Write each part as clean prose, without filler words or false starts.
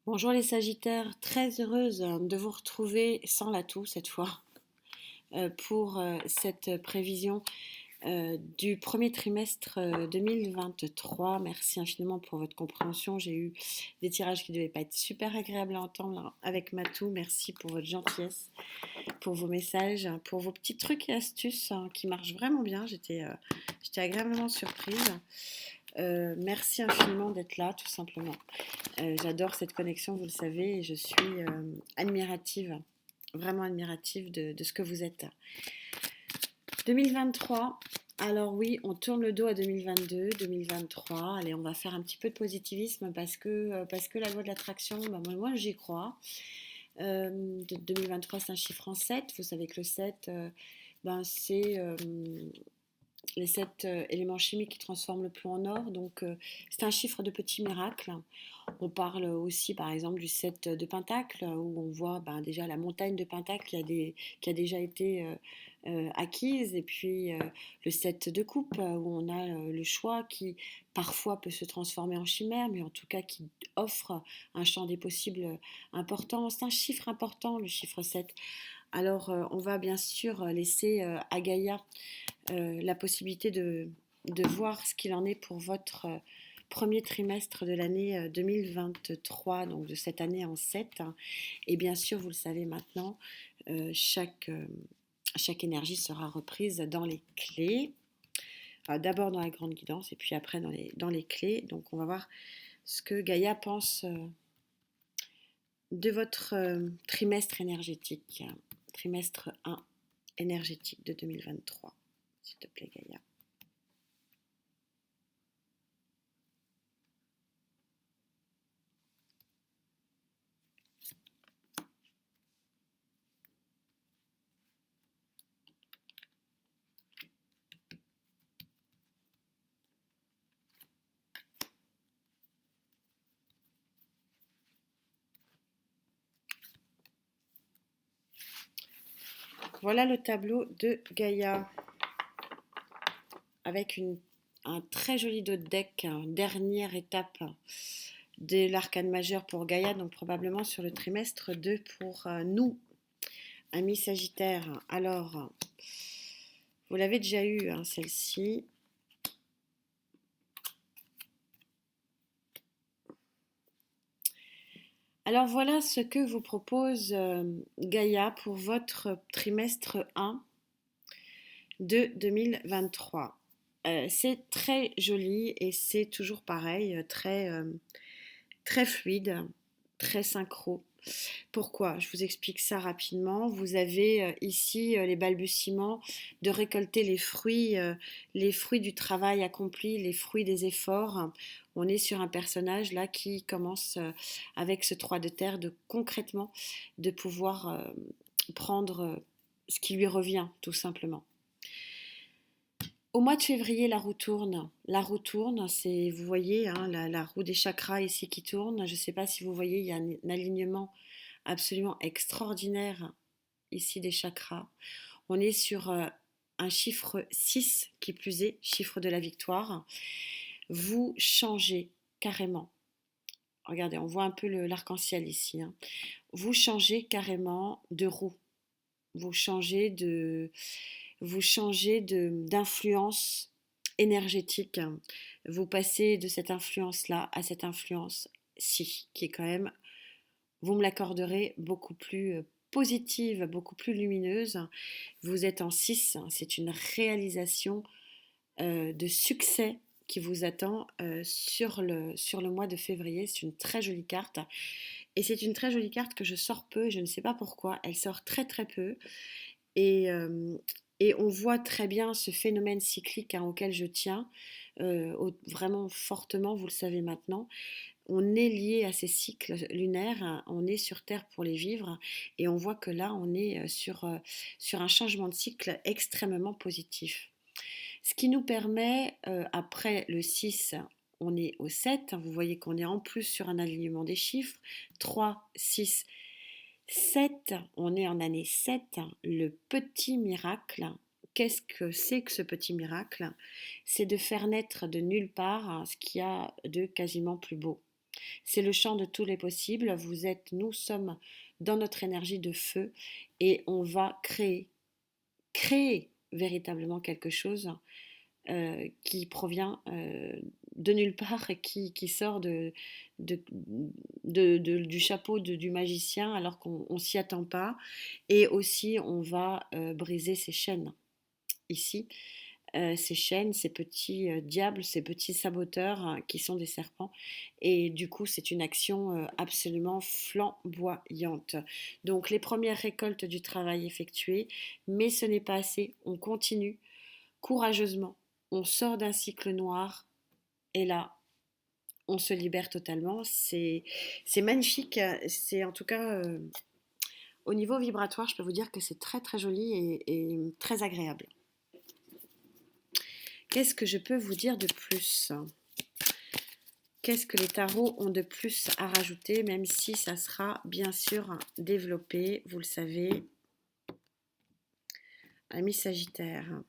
Bonjour les Sagittaires, très heureuse de vous retrouver sans l'atout cette fois pour cette prévision du premier trimestre 2023. Merci infiniment pour votre compréhension. J'ai eu des tirages qui ne devaient pas être super agréables à entendre avec Matou. Merci pour votre gentillesse, pour vos messages, pour vos petits trucs et astuces qui marchent vraiment bien. J'étais agréablement surprise. Merci infiniment d'être là, tout simplement. J'adore cette connexion, vous le savez, et je suis admirative, vraiment admirative de ce que vous êtes. 2023, alors oui, on tourne le dos à 2022, 2023. Allez, on va faire un petit peu de positivisme parce que la loi de l'attraction, bah, moi j'y crois. 2023, c'est un chiffre en 7. Vous savez que le 7, c'est les 7 éléments chimiques qui transforment le plomb en or. Donc, c'est un chiffre de petits miracles. On parle aussi, par exemple, du 7 de Pentacle, où on voit déjà la montagne de Pentacle qui a déjà été acquise. Et puis, le 7 de Coupe, où on a le choix qui, parfois, peut se transformer en chimère, mais en tout cas, qui offre un champ des possibles important. C'est un chiffre important, le chiffre 7. Alors, on va bien sûr laisser à Gaïa la possibilité de voir ce qu'il en est pour votre premier trimestre de l'année 2023, donc de cette année en 7. Et bien sûr, vous le savez maintenant, chaque énergie sera reprise dans les clés. D'abord dans la grande guidance et puis après dans les clés. Donc on va voir ce que Gaïa pense de votre trimestre énergétique, trimestre 1 énergétique de 2023. S'il te plaît, Gaïa. Voilà le tableau de Gaïa avec un très joli dos de deck, dernière étape de l'arcane majeur pour Gaïa, donc probablement sur le trimestre 2 pour nous, amis Sagittaires. Alors, vous l'avez déjà eu, celle-ci. Alors voilà ce que vous propose Gaïa pour votre trimestre 1 de 2023. C'est très joli et c'est toujours pareil, très fluide, très synchro. Pourquoi? Je vous explique ça rapidement. Vous avez ici les balbutiements de récolter les fruits du travail accompli, les fruits des efforts. On est sur un personnage là qui commence avec ce 3 de terre de concrètement de pouvoir prendre ce qui lui revient tout simplement. Au mois de février, la roue tourne. La roue tourne, c'est, vous voyez, la roue des chakras ici qui tourne. Je ne sais pas si vous voyez, il y a un alignement absolument extraordinaire ici des chakras. On est sur un chiffre 6 qui plus est, chiffre de la victoire. Vous changez carrément. Regardez, on voit un peu l'arc-en-ciel ici. Vous changez carrément de roue. Vous changez d'influence énergétique. Vous passez de cette influence-là à cette influence-ci, qui est quand même, vous me l'accorderez, beaucoup plus positive, beaucoup plus lumineuse. Vous êtes en 6, c'est une réalisation de succès qui vous attend sur le mois de février. C'est une très jolie carte. Et c'est une très jolie carte que je sors peu, je ne sais pas pourquoi. Elle sort très très peu. Et, euh, et on voit très bien ce phénomène cyclique auquel je tiens, vraiment fortement, vous le savez maintenant. On est lié à ces cycles lunaires, on est sur Terre pour les vivre, et on voit que là, on est sur un changement de cycle extrêmement positif. Ce qui nous permet, après le 6, on est au 7, vous voyez qu'on est en plus sur un alignement des chiffres, 3, 6, 7, on est en année 7, le petit miracle. Qu'est-ce que c'est que ce petit miracle? C'est de faire naître de nulle part ce qu'il y a de quasiment plus beau. C'est le champ de tous les possibles. Nous sommes dans notre énergie de feu et on va créer véritablement quelque chose qui provient de nulle part et qui sort de, du chapeau du magicien alors qu'on ne s'y attend pas. Et aussi, on va briser ces chaînes ici. Ces chaînes, ces petits diables, ces petits saboteurs qui sont des serpents. Et du coup, c'est une action absolument flamboyante. Donc, les premières récoltes du travail effectué, mais ce n'est pas assez. On continue courageusement. On sort d'un cycle noir et là, on se libère totalement. C'est magnifique. C'est en tout cas, au niveau vibratoire, je peux vous dire que c'est très très joli et très agréable. Qu'est-ce que je peux vous dire de plus? Qu'est-ce que les tarots ont de plus à rajouter, même si ça sera bien sûr développé, vous le savez, ami Sagittaire.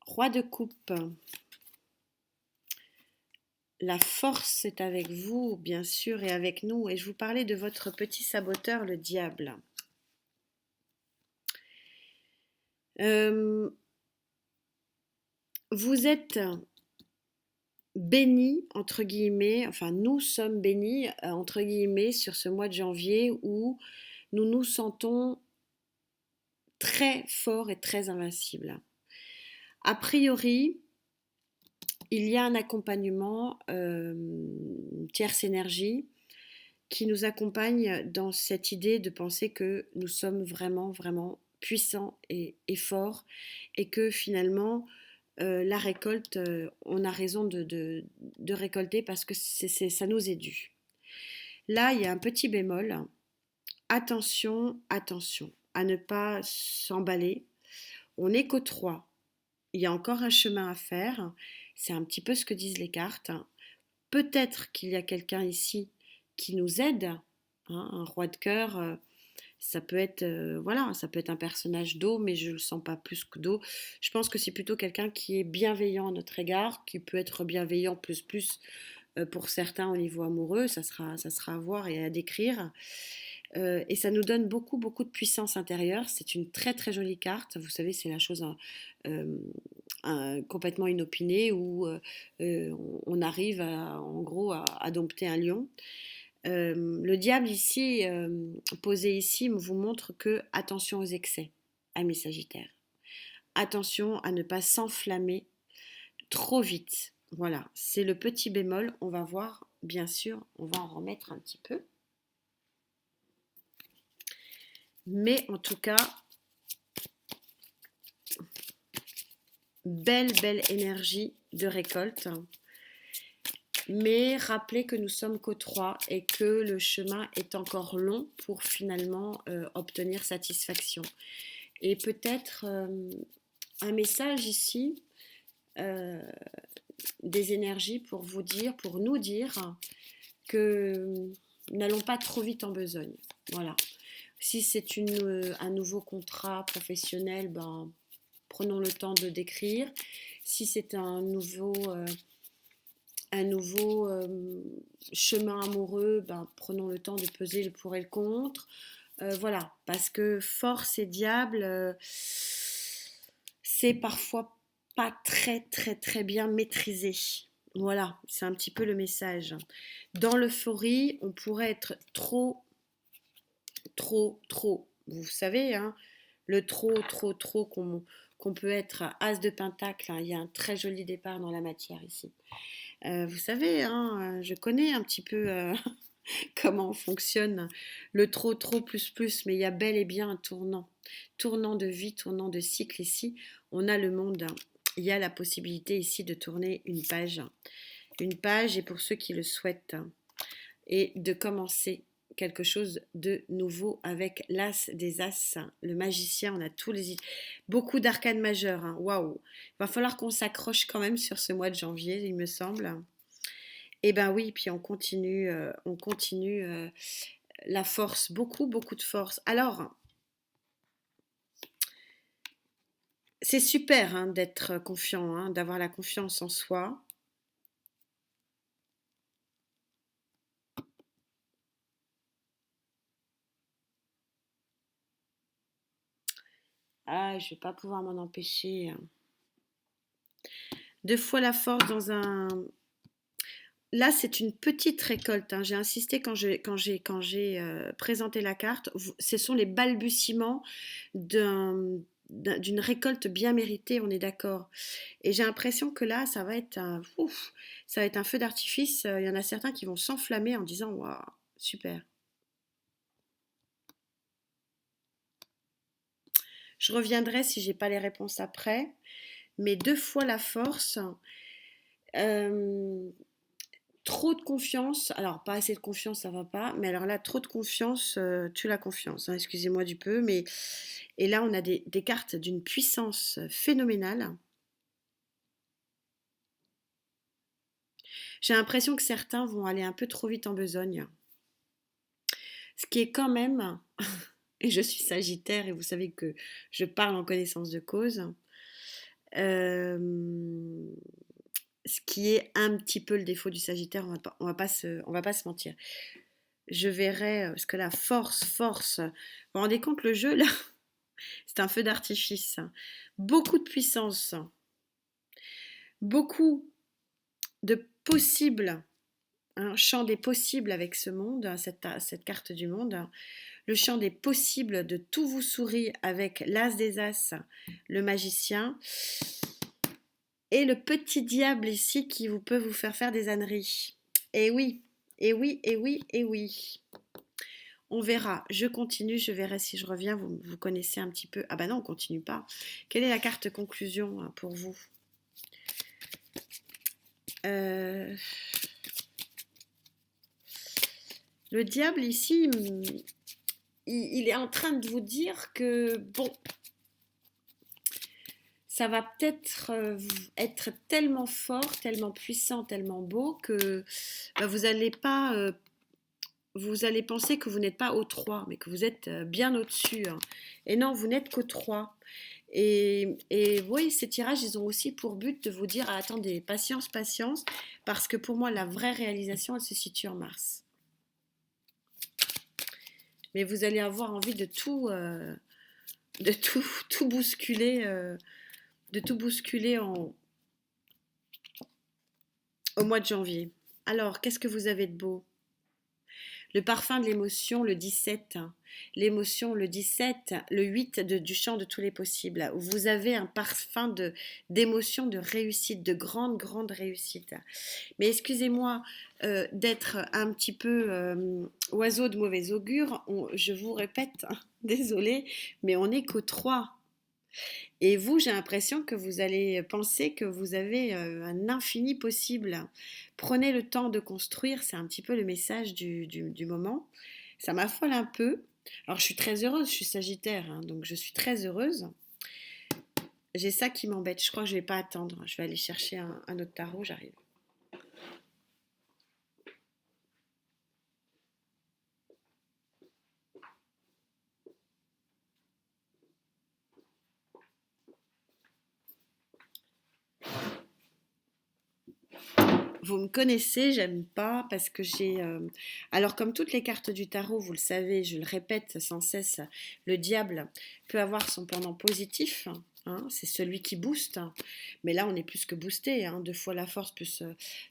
Roi de coupe. La force est avec vous, bien sûr, et avec nous. Et je vous parlais de votre petit saboteur, le diable. Vous êtes bénis, entre guillemets, enfin nous sommes bénis, entre guillemets, sur ce mois de janvier où nous nous sentons très forts et très invincibles. A priori, il y a un accompagnement tierce énergie qui nous accompagne dans cette idée de penser que nous sommes vraiment, vraiment puissants et forts et que finalement, la récolte, on a raison de récolter parce que ça nous est dû. Là, il y a un petit bémol. Attention, attention à ne pas s'emballer. On n'est qu'au 3. Il y a encore un chemin à faire. C'est un petit peu ce que disent les cartes. Peut-être qu'il y a quelqu'un ici qui nous aide. Un roi de cœur, ça peut être voilà, ça peut être un personnage d'eau, mais je ne le sens pas plus que d'eau. Je pense que c'est plutôt quelqu'un qui est bienveillant à notre égard, qui peut être bienveillant plus pour certains au niveau amoureux. Ça sera à voir et à décrire. Et ça nous donne beaucoup, beaucoup de puissance intérieure. C'est une très, très jolie carte. Vous savez, c'est la chose complètement inopinée où on arrive en gros à dompter un lion. Le diable ici, posé ici, vous montre que attention aux excès, amis Sagittaires. Attention à ne pas s'enflammer trop vite. Voilà, c'est le petit bémol. On va voir, bien sûr, on va en remettre un petit peu. Mais en tout cas, belle énergie de récolte. Mais rappelez que nous sommes qu'au 3 et que le chemin est encore long pour finalement obtenir satisfaction. Et peut-être un message ici des énergies pour vous dire, pour nous dire que n'allons pas trop vite en besogne. Voilà. Si c'est un nouveau contrat professionnel, ben, prenons le temps de décrire. Si c'est un nouveau chemin amoureux, ben, prenons le temps de peser le pour et le contre. Voilà, parce que force et diable, c'est parfois pas très très très bien maîtrisé. Voilà, c'est un petit peu le message. Dans l'euphorie, on pourrait être trop. Vous savez, hein, le trop qu'on peut être as de pentacle. Hein, il y a un très joli départ dans la matière ici. Vous savez, hein, je connais un petit peu comment fonctionne le trop, plus, mais il y a bel et bien un tournant de vie, tournant de cycle ici. On a le monde, il y a la possibilité ici de tourner une page et pour ceux qui le souhaitent, et de commencer quelque chose de nouveau avec l'as des as, le magicien. On a beaucoup d'arcanes majeures. Hein. Waouh! Il va falloir qu'on s'accroche quand même sur ce mois de janvier, il me semble. Et ben oui, puis on continue la force, beaucoup, beaucoup de force. Alors, c'est super hein, d'être confiant, hein, d'avoir la confiance en soi. Ah, je vais pas pouvoir m'en empêcher. Deux fois la force dans un. Là, c'est une petite récolte, hein. J'ai insisté quand j'ai présenté la carte. Ce sont les balbutiements d'une récolte bien méritée, on est d'accord. Et j'ai l'impression que là, ça va être un feu d'artifice. Il y en a certains qui vont s'enflammer en disant waouh, super. Je reviendrai si j'ai pas les réponses après. Mais deux fois la force. euh, Trop de confiance, alors pas assez de confiance, ça va pas, mais alors là, trop de confiance tue la confiance, hein, excusez-moi du peu, mais et là, on a des cartes d'une puissance phénoménale. J'ai l'impression que certains vont aller un peu trop vite en besogne, ce qui est quand même, et je suis Sagittaire et vous savez que je parle en connaissance de cause, euh, ce qui est un petit peu le défaut du Sagittaire, on va pas se mentir. Je verrai, parce que la force, vous vous rendez compte le jeu là? C'est un feu d'artifice. Beaucoup de puissance, beaucoup de possibles, un champ des possibles avec ce monde, cette carte du monde. Le champ des possibles de tout vous sourit avec l'as des as, le magicien, et le petit diable ici qui vous peut vous faire faire des âneries. Et oui, et oui, et oui, et oui. On verra, je continue, je verrai si je reviens, vous connaissez un petit peu. Ah bah non, on continue pas. Quelle est la carte conclusion hein, pour vous? Euh, Le diable ici, il est en train de vous dire que bon, ça va peut-être être tellement fort, tellement puissant, tellement beau que bah, vous allez penser que vous n'êtes pas au 3, mais que vous êtes bien au-dessus, hein. Et non, vous n'êtes qu'au 3. Et oui, ces tirages, ils ont aussi pour but de vous dire ah, attendez, patience, patience, parce que pour moi, la vraie réalisation, elle se situe en Mars. Mais vous allez avoir envie tout bousculer, au mois de janvier. Alors, qu'est-ce que vous avez de beau? Le parfum de l'émotion, le 17. L'émotion, le 17. Le 8 du champ de tous les possibles. Vous avez un parfum d'émotion, de réussite, de grande, grande réussite. Mais excusez-moi d'être un petit peu oiseau de mauvais augure. Je vous répète, désolé, mais on n'est qu'au 3. Et vous, j'ai l'impression que vous allez penser que vous avez un infini possible. Prenez le temps de construire, c'est un petit peu le message du moment. Ça m'affole un peu. Alors je suis très heureuse, je suis Sagittaire, hein, donc je suis très heureuse. J'ai ça qui m'embête, je crois que je ne vais pas attendre. Je vais aller chercher un autre tarot, j'arrive. Vous me connaissez, j'aime pas parce que alors comme toutes les cartes du tarot, vous le savez, je le répète sans cesse, le diable peut avoir son pendant positif, hein, c'est celui qui booste. Mais là, on est plus que boosté, hein, deux fois la force plus.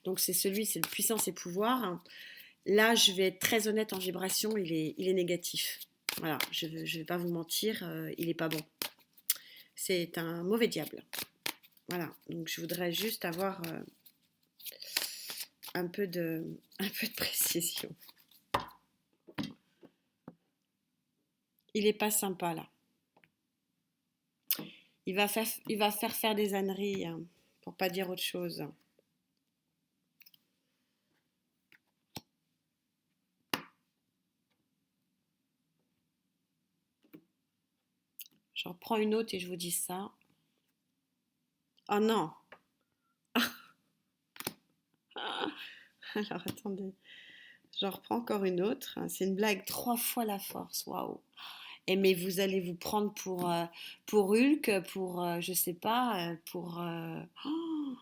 Donc c'est le puissance et pouvoir. Là, je vais être très honnête en vibration, il est négatif. Voilà, je ne vais pas vous mentir, il n'est pas bon. C'est un mauvais diable. Voilà, donc je voudrais juste avoir un peu de précision. Il est pas sympa là. Il va faire des âneries, hein, pour pas dire autre chose. J'en prends une autre et je vous dis ça. Oh non. Ah, alors attendez. J'en reprends encore une autre. C'est une blague. 3 fois la force. Waouh. Et mais vous allez vous prendre pour Hulk, pour, je sais pas, pour... oh.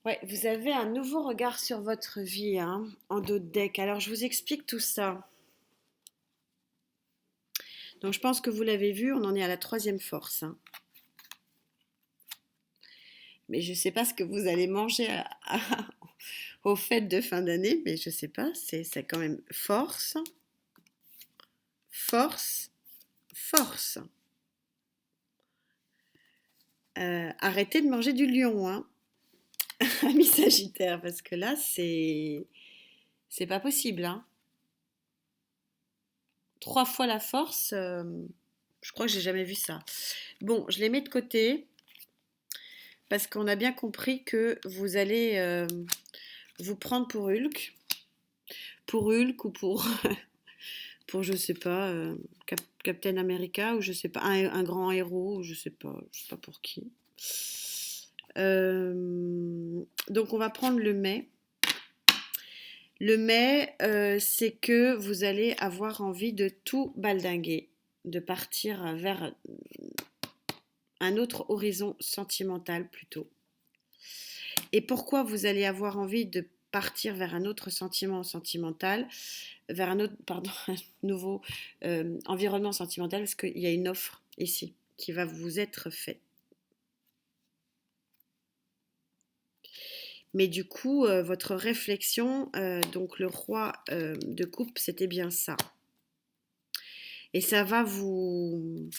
Ouais, vous avez un nouveau regard sur votre vie, hein, en dos de deck. Alors, je vous explique tout ça. Donc, je pense que vous l'avez vu, on en est à la troisième force, hein. Mais je ne sais pas ce que vous allez manger aux fêtes de fin d'année, mais je ne sais pas, c'est quand même force, force, force. Arrêtez de manger du lion, hein, ami Sagittaire, parce que là, c'est pas possible, hein. 3 fois la force, je crois que j'ai jamais vu ça. Bon, je les mets de côté parce qu'on a bien compris que vous allez vous prendre pour Hulk ou pour, pour je sais pas, Captain America ou je sais pas, un grand héros, ou je sais pas pour qui. Donc on va prendre le mai. Le mai, c'est que vous allez avoir envie de tout baldinguer, de partir vers un autre horizon sentimental plutôt. Et pourquoi vous allez avoir envie de partir vers un autre sentiment sentimental, vers un autre, pardon, un nouveau environnement sentimental, parce qu'il y a une offre ici qui va vous être faite. Mais du coup, votre réflexion, donc le roi de coupe, c'était bien ça. Et ça va vous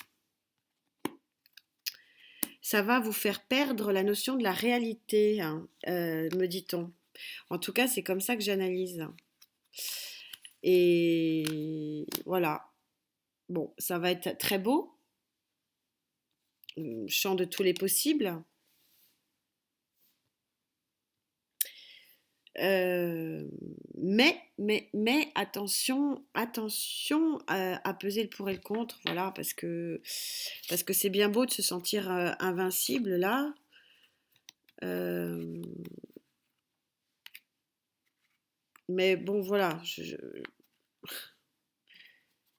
faire perdre la notion de la réalité, hein, me dit-on. En tout cas, c'est comme ça que j'analyse. Et voilà. Bon, ça va être très beau, champ de tous les possibles. Mais attention, attention à peser le pour et le contre, voilà, parce que c'est bien beau de se sentir invincible là. Euh, mais bon, voilà,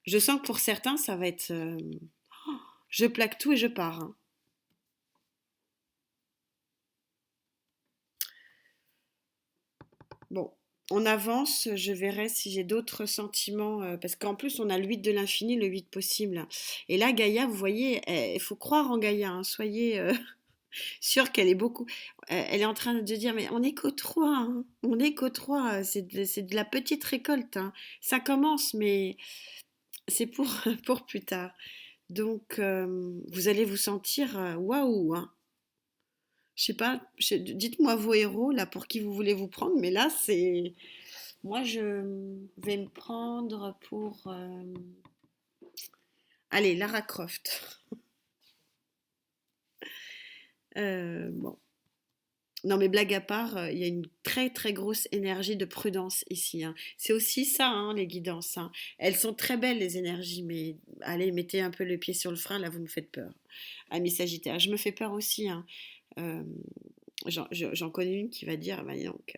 je sens que pour certains, ça va être je plaque tout et je pars, hein. Bon, on avance, je verrai si j'ai d'autres sentiments, parce qu'en plus on a le 8 de l'infini, le 8 possible. Et là, Gaïa, vous voyez, il faut croire en Gaïa, hein, soyez sûrs qu'elle est beaucoup... elle est en train de dire, mais on n'est qu'au 3, hein, on n'est qu'au 3, c'est de la petite récolte, hein. Ça commence, mais c'est pour, pour plus tard. Donc, vous allez vous sentir waouh, hein. Je sais pas, dites-moi vos héros, là, pour qui vous voulez vous prendre, mais là, c'est... Moi, je vais me prendre pour... allez, Lara Croft. Bon. Non, mais blague à part, il y a une très très grosse énergie de prudence ici, hein. C'est aussi ça, hein, les guidances, hein. Elles sont très belles, les énergies, mais allez, mettez un peu le pied sur le frein, là, vous me faites peur. Amis Sagittaire, je me fais peur aussi, hein. Euh, j'en connais une qui va dire, bah, dis donc,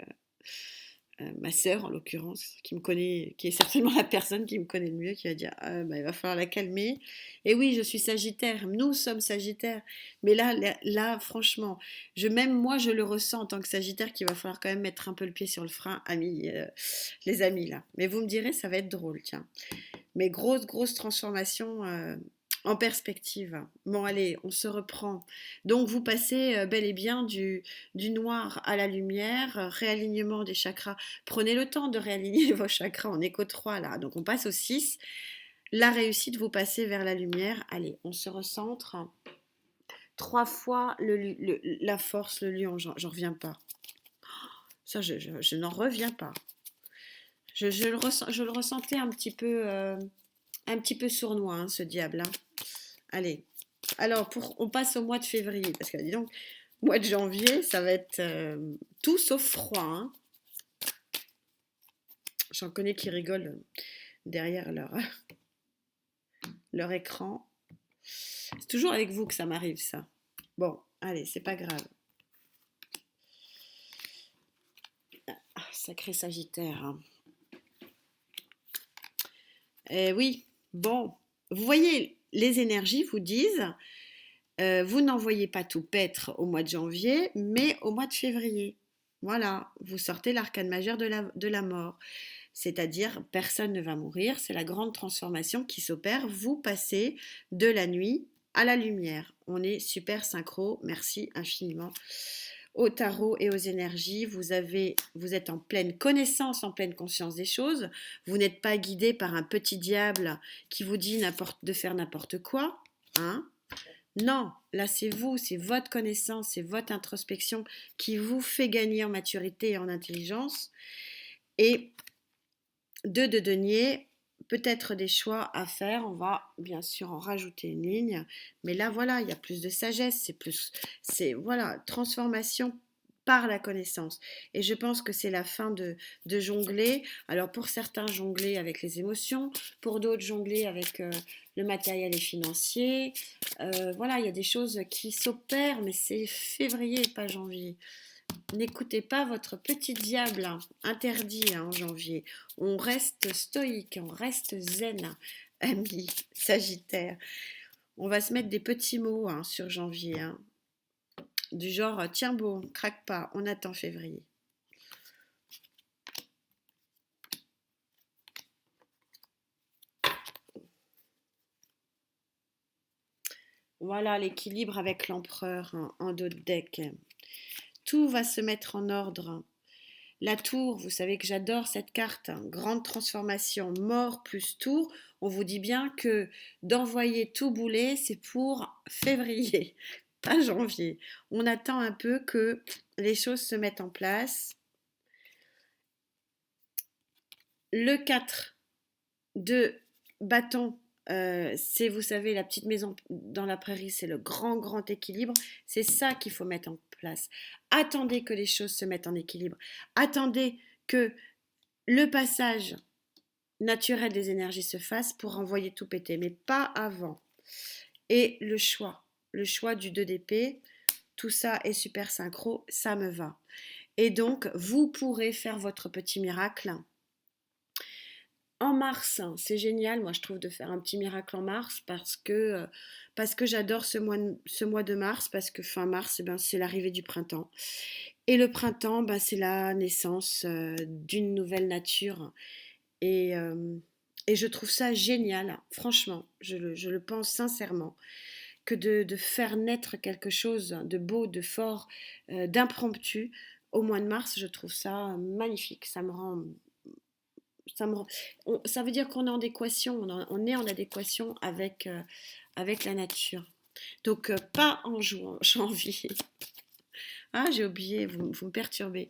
ma sœur en l'occurrence, qui me connaît, qui est certainement la personne qui me connaît le mieux, qui va dire ah, bah, il va falloir la calmer. Et oui, je suis Sagittaire, nous sommes Sagittaires, mais là franchement, même moi je le ressens en tant que Sagittaire qu'il va falloir quand même mettre un peu le pied sur le frein, amis, les amis là. Mais vous me direz, ça va être drôle, tiens. Mais grosse transformation en perspective. Bon, allez, on se reprend. Donc, vous passez bel et bien du noir à la lumière, réalignement des chakras. Prenez le temps de réaligner vos chakras. On est qu'au 3 là. Donc, on passe au 6. La réussite, vous passez vers la lumière. Allez, on se recentre. 3 fois la force, le lion. J'en reviens pas. Ça, je n'en reviens pas. Je le ressentais un petit peu sournois, hein, ce diable, hein. Allez. Alors, on passe au mois de février, parce que dis donc, mois de janvier, ça va être tout sauf froid, hein. J'en connais qui rigolent derrière leur, leur écran. C'est toujours avec vous que ça m'arrive, ça. Bon, allez, c'est pas grave. Ah, sacré Sagittaire, hein. Oui, bon, vous voyez, les énergies vous disent, vous n'envoyez pas tout paître au mois de janvier, mais au mois de février. Voilà, vous sortez l'arcane majeur de la mort. C'est-à-dire, personne ne va mourir, c'est la grande transformation qui s'opère. Vous passez de la nuit à la lumière. On est super synchro, merci infiniment. Au tarot et aux énergies, vous êtes en pleine connaissance, en pleine conscience des choses. Vous n'êtes pas guidé par un petit diable qui vous dit de faire n'importe quoi, hein. Non, là c'est vous, c'est votre connaissance, c'est votre introspection qui vous fait gagner en maturité et en intelligence. Et de denier, peut-être des choix à faire. On va bien sûr en rajouter une ligne, mais là voilà, il y a plus de sagesse, c'est voilà, transformation par la connaissance. Et je pense que c'est la fin de jongler. Alors pour certains, jongler avec les émotions, pour d'autres, jongler avec le matériel et financier. Voilà, il y a des choses qui s'opèrent, mais c'est février, pas janvier. N'écoutez pas votre petit diable, hein, interdit en janvier. On reste stoïque, on reste zen, ami Sagittaire. On va se mettre des petits mots sur janvier, hein, du genre tiens bon, craque pas, on attend février. Voilà l'équilibre avec l'empereur en dos de deck. Tout va se mettre en ordre. La tour, vous savez que j'adore cette carte, grande transformation, mort plus tour. On vous dit bien que d'envoyer tout bouler, c'est pour février, pas janvier. On attend un peu que les choses se mettent en place. Le 4 de bâton, c'est, vous savez, la petite maison dans la prairie, c'est le grand équilibre. C'est ça qu'il faut mettre en place. Attendez que les choses se mettent en équilibre. Attendez que le passage naturel des énergies se fasse pour envoyer tout péter, mais pas avant. Et le choix du 2 d'épée, tout ça est super synchro, ça me va. Et donc, vous pourrez faire votre petit miracle. En mars, c'est génial, moi je trouve, de faire un petit miracle en mars parce que j'adore ce mois de mars, parce que fin mars, c'est l'arrivée du printemps. Et le printemps, c'est la naissance d'une nouvelle nature. Et, et je trouve ça génial, franchement, je le pense sincèrement, que de faire naître quelque chose de beau, de fort, d'impromptu au mois de mars. Je trouve ça magnifique, ça veut dire qu'on est en adéquation, on est en adéquation avec la nature. Donc pas en janvier. Ah, j'ai oublié, vous me perturbez.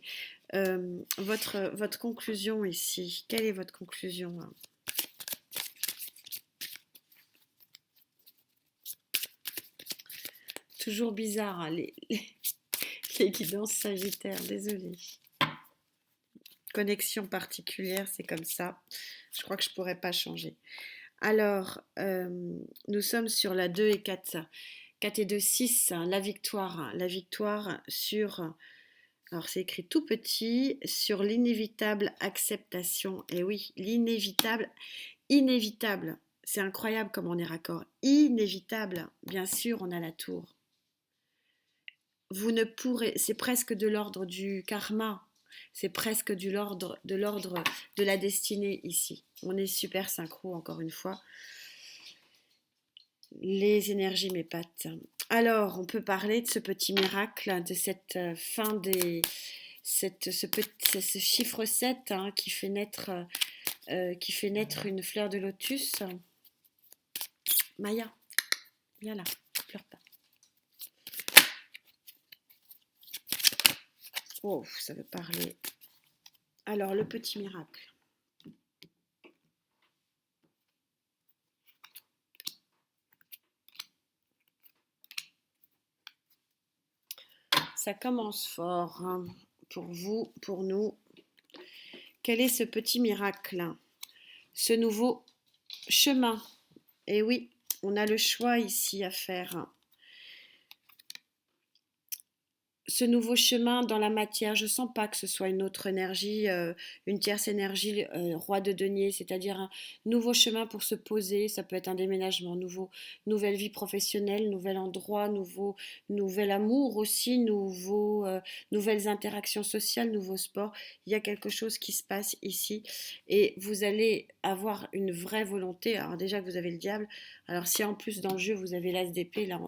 Votre conclusion ici, quelle est votre conclusion, hein? Toujours bizarre, hein, les guidances sagittaires, désolée. Connexion particulière, c'est comme ça. Je crois que je ne pourrais pas changer. Alors, nous sommes sur la 2 et 4. 4 et 2, 6, hein, la victoire. La victoire sur, alors c'est écrit tout petit, sur l'inévitable acceptation. Et oui, l'inévitable, inévitable. C'est incroyable comme on est raccord. Inévitable, bien sûr, on a la tour. Vous ne pourrez, c'est presque de l'ordre du karma, c'est presque de l'ordre de la destinée ici. On est super synchro encore une fois. Les énergies m'épatent. Alors, on peut parler de ce petit miracle, de cette fin des, ce chiffre 7 hein, qui fait naître une fleur de lotus. Maya, viens là, pleure pas. Oh, ça veut parler. Alors, le petit miracle. Ça commence fort hein, pour vous, pour nous. Quel est ce petit miracle? Ce nouveau chemin Et oui, on a le choix ici à faire. Ce nouveau chemin dans la matière, je sens pas que ce soit une autre énergie, une tierce énergie, roi de denier, c'est-à-dire un nouveau chemin pour se poser. Ça peut être un déménagement, nouvelle vie professionnelle, nouvel endroit, nouvel amour aussi, nouvelles interactions sociales, nouveau sport. Il y a quelque chose qui se passe ici et vous allez avoir une vraie volonté. Alors déjà que vous avez le diable, alors si en plus dans le jeu vous avez l'as d'épée, là,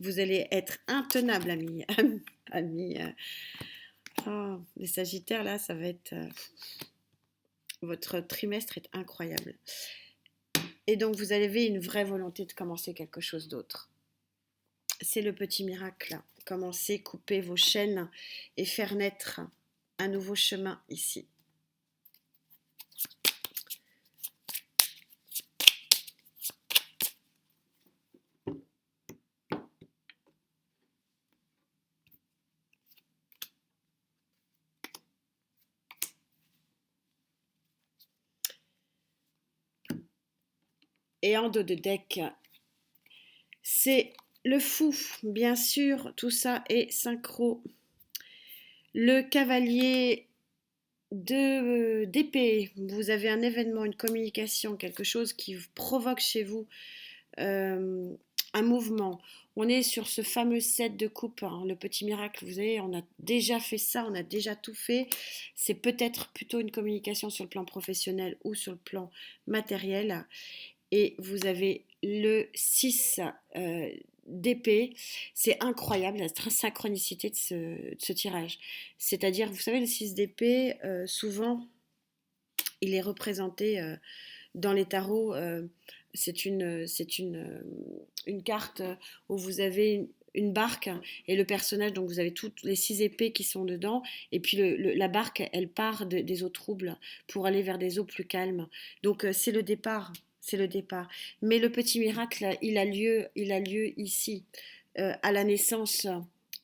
vous allez être intenable, ami. Amis, oh, les Sagittaires, là, ça va être. Votre trimestre est incroyable. Et donc, vous avez une vraie volonté de commencer quelque chose d'autre. C'est le petit miracle. Commencez, couper vos chaînes et faire naître un nouveau chemin ici. Et en dos de deck, c'est le fou, bien sûr, tout ça est synchro. Le cavalier d'épée, vous avez un événement, une communication, quelque chose qui provoque chez vous euh, un mouvement. On est sur ce fameux set de coupe, hein, le petit miracle. Vous savez, on a déjà fait ça, on a déjà tout fait. C'est peut-être plutôt une communication sur le plan professionnel ou sur le plan matériel. Et vous avez le 6 d'épée. C'est incroyable la synchronicité de ce tirage. C'est-à-dire, vous savez, le 6 d'épée, souvent, il est représenté dans les tarots. C'est une carte où vous avez une barque et le personnage, donc vous avez toutes les 6 épées qui sont dedans, et puis la barque, elle part des eaux troubles pour aller vers des eaux plus calmes. Donc c'est le départ, c'est le départ. Mais le petit miracle, il a lieu ici, à la naissance,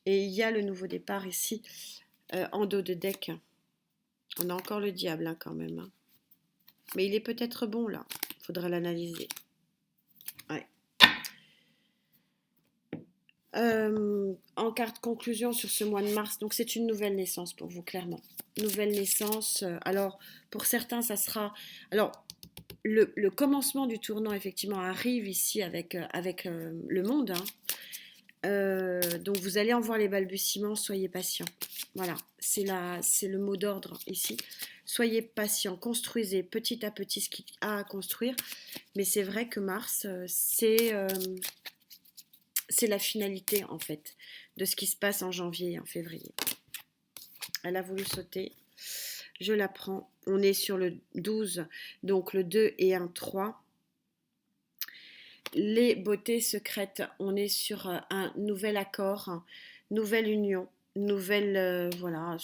et il y a le nouveau départ ici, en dos de deck. On a encore le diable hein, quand même. Hein. Mais il est peut-être bon là, il faudra l'analyser. Ouais. En carte conclusion sur ce mois de mars, donc c'est une nouvelle naissance pour vous, clairement. Nouvelle naissance. Alors, pour certains, ça sera. Alors, le commencement du tournant, effectivement, arrive ici avec le monde. Hein. Donc, vous allez en voir les balbutiements, soyez patient. Voilà, c'est le mot d'ordre ici. Soyez patient, construisez petit à petit ce qu'il y a à construire. Mais c'est vrai que Mars, c'est la finalité en fait de ce qui se passe en janvier et en février. Elle a voulu sauter, je la prends. On est sur le 12, donc le 2 et un 3. Les beautés secrètes, on est sur un nouvel accord, nouvelle union, nouvelle voilà,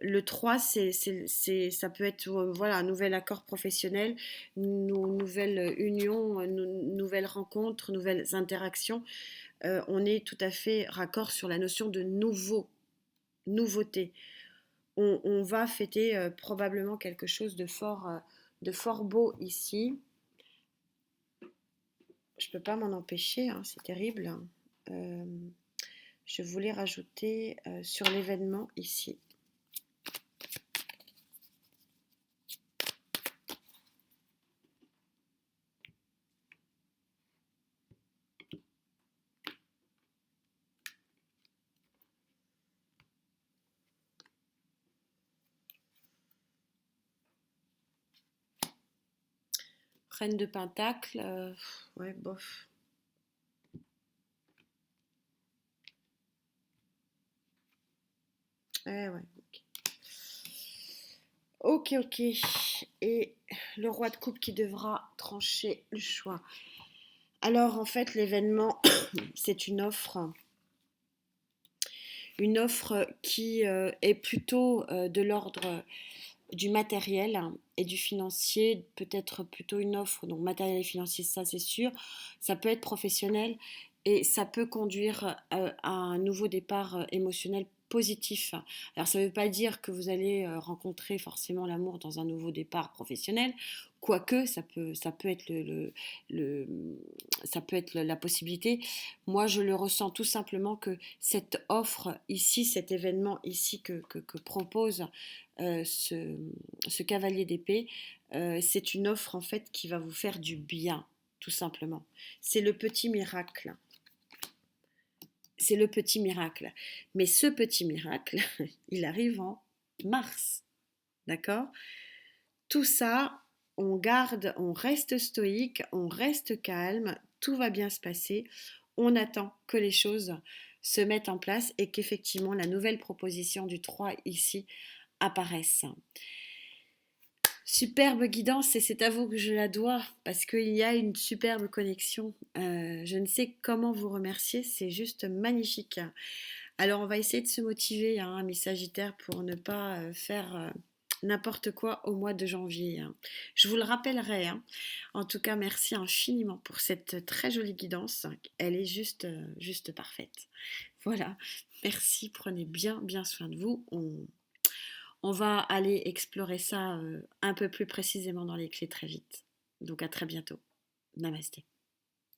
le 3 ça peut être voilà, un nouvel accord professionnel, nouvelle union, nouvelles rencontres, nouvelles interactions. On est tout à fait raccord sur la notion de nouveauté. On va fêter probablement quelque chose de fort beau ici. Je ne peux pas m'en empêcher, hein, c'est terrible. Euh, je voulais rajouter sur l'événement ici. Reine de Pentacle, ouais, bof. Ouais, ok. Ok. Et le roi de coupe qui devra trancher le choix. Alors, en fait, l'événement, c'est une offre qui est plutôt de l'ordre du matériel et du financier, peut-être plutôt une offre, donc matériel et financier, ça c'est sûr, ça peut être professionnel et ça peut conduire à un nouveau départ émotionnel positif. Alors ça ne veut pas dire que vous allez rencontrer forcément l'amour dans un nouveau départ professionnel, quoique ça peut être ça peut être la possibilité. Moi, je le ressens tout simplement que cette offre ici, cet événement ici que propose ce cavalier d'épée, c'est une offre en fait qui va vous faire du bien, tout simplement. C'est le petit miracle. C'est le petit miracle. Mais ce petit miracle, il arrive en mars. D'accord? Tout ça, on garde, on reste stoïque, on reste calme, tout va bien se passer. On attend que les choses se mettent en place et qu'effectivement la nouvelle proposition du 3 ici apparaisse. Superbe guidance et c'est à vous que je la dois parce qu'il y a une superbe connexion. Je ne sais comment vous remercier, c'est juste magnifique. Alors on va essayer de se motiver, hein, amis Sagittaires, pour ne pas faire n'importe quoi au mois de janvier, hein. Je vous le rappellerai, hein. En tout cas, merci infiniment pour cette très jolie guidance. Elle est juste parfaite. Voilà, merci, prenez bien soin de vous. On va aller explorer ça un peu plus précisément dans les clés très vite. Donc à très bientôt. Namasté.